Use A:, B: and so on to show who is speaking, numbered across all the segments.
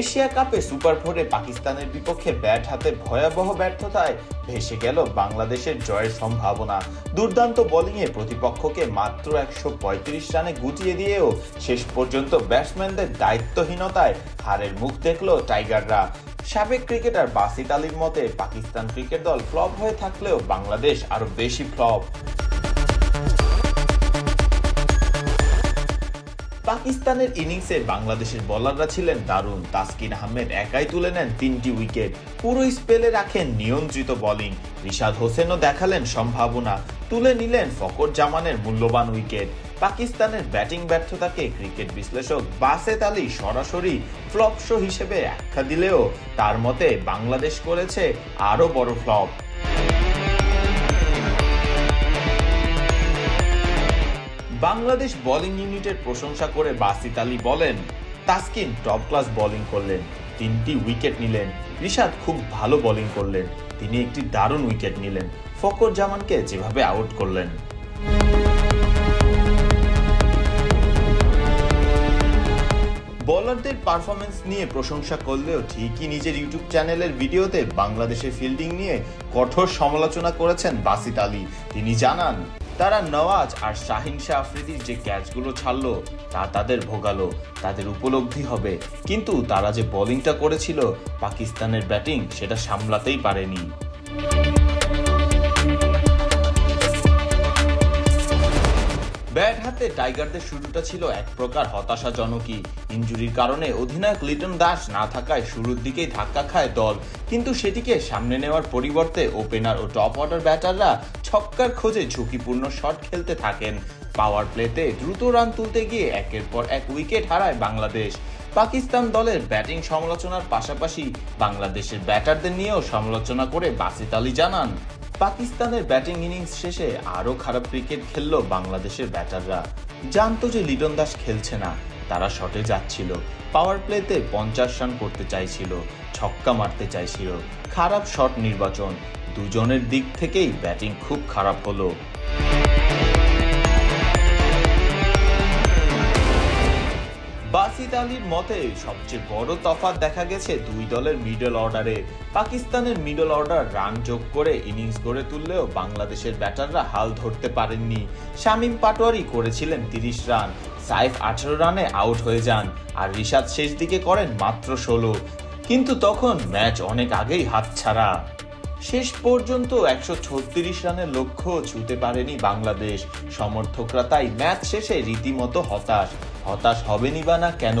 A: Asia কাপে super 4-এ পাকিস্তানের বিপক্ষে ব্যাট হাতে ভয়াবহ ব্যর্থতায় ভেসে গেল বাংলাদেশের জয়ের সম্ভাবনা। দুর্দান্ত বোলিংয়ে প্রতিপক্ষকে মাত্র 135 রানে গুটিয়ে দিয়েও শেষ পর্যন্ত ব্যাটসম্যানদের দায়িত্বহীনতায় হারের মুখ দেখল টাইগাররা। সাবেক ক্রিকেটার বাসিত আলীর মতে পাকিস্তান ক্রিকেট দল ফ্লপ হয়ে থাকলেও বাংলাদেশ আরো বেশি ফ্লপ। পাকিস্তানের ইনিংসে বাংলাদেশের বোলাররা ছিলেন দারুণ। তাসকিন আহমেদ একাই তুলে নেন 3টি উইকেট, পুরো স্পেলে রাখেন নিয়ন্ত্রিত বোলিং। রিশাদ হোসেনও দেখালেন সম্ভাবনা, তুলে নিলেন ফকর জামানের মূল্যবান উইকেট। পাকিস্তানের ব্যাটিং ব্যর্থতাকে ক্রিকেট বিশ্লেষক বাসিত আলী সরাসরি ফ্লপ শো হিসেবে আখ্যা দিলেও তার মতে বাংলাদেশ করেছে আরো বড় ফ্লপ। বাংলাদেশ বোলিং ইউনিটের প্রশংসা করে বাসিত আলী বলেন, তাসকিন টপ ক্লাস বোলিং করলেন, 3টি উইকেট নিলেন। রিশাদ খুব ভালো বোলিং করলেন, তিনি একটি দারুণ উইকেট নিলেন। ফকর জামানকে যেভাবে আউট করলেন। বোলারদের পারফরমেন্স নিয়ে প্রশংসা করলেও ঠিকই নিজের ইউটিউব চ্যানেলের ভিডিওতে বাংলাদেশের ফিল্ডিং নিয়ে কঠোর সমালোচনা করেছেন বাসিত আলী। তিনি জানান, তারা নওয়াজ আর শাহিন শাহ আফ্রিদির যে ক্যাচগুলো ছাড়লো তা তাদের ভোগালো, তাদের উপলব্ধি হবে, কিন্তু তারা যে বোলিংটা করেছিল পাকিস্তানের ব্যাটিং সেটা সামলাতেই পারেনি। ব্যাট হাতে টাইগারদের শুরুটা ছিল এক প্রকার হতাশাজনকই। ইনজুরির কারণে অধিনায়ক লিটন দাস না থাকায় শুরুর দিকেই ধাক্কা খায় দল, কিন্তু সেটিকে সামনে নেওয়ার পরিবর্তে ওপেনার ও টপ অর্ডার ব্যাটাররা ছক্কার খোঁজে ঝুঁকিপূর্ণ শট খেলতে থাকেন। পাওয়ার প্লেতে দ্রুত রান তুলতে গিয়ে একের পর এক উইকেট হারায় বাংলাদেশ। পাকিস্তান দলের ব্যাটিং সমালোচনার পাশাপাশি বাংলাদেশের ব্যাটারদের নিয়েও সমালোচনা করে বাসিত আলী জানান, পাকিস্তানের ব্যাটিং ইনিংস শেষে আরো খারাপ ক্রিকেট খেলল বাংলাদেশের ব্যাটাররা। জানতো যে লিটন দাস খেলছে না, তারা শটে যাচ্ছিল, পাওয়ার প্লেতে 50 রান করতে চাইছিল, ছক্কা মারতে চাইছিল। খারাপ শট নির্বাচন, দুজনের দিক থেকেই ব্যাটিং খুব খারাপ হলো। বাসিত আলীর মতে সবচেয়ে বড় তফাৎ দেখা গেছে দুই দলের মিডল অর্ডারে। পাকিস্তানের মিডল অর্ডার রান যোগ করে ইনিংস গড়ে তুললেও বাংলাদেশের ব্যাটাররা হাল ধরতে পারেননি। শামীম পাটোয়ারি করেছিলেন 30 রান, সাইফ 18 রানে আউট হয়ে যান, আর রিশাদ শেষ দিকে করেন মাত্র 16। কিন্তু তখন ম্যাচ অনেক আগেই হাতছাড়া। শেষ পর্যন্ত 136 রানের লক্ষ্য ছুঁতে পারেনি বাংলাদেশ। সমর্থকরা তাই ম্যাচ শেষে রীতিমতো হতাশ হবেনি বা না কেন?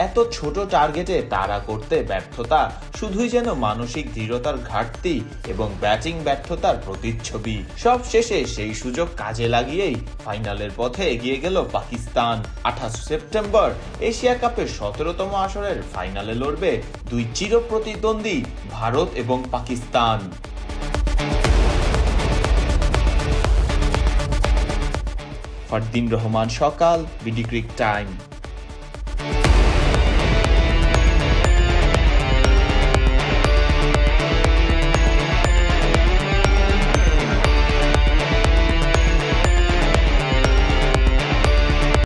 A: এত ছোট টার্গেটে তাড়া করতে ব্যর্থতা শুধুই যেন মানসিক দৃঢ়তার ঘাটতি এবং ব্যাটিং ব্যর্থতার প্রতিচ্ছবি। সব শেষে সেই সুযোগ কাজে লাগিয়েই ফাইনালের পথে এগিয়ে গেল পাকিস্তান। 28 সেপ্টেম্বর এশিয়া কাপের 17তম আসরের ফাইনালে লড়বে দুই চিরপ্রতিদ্বন্দ্বী ভারত এবং পাকিস্তান। ফারদিন রহমান সকাল, বিডি ক্রিক টাইম।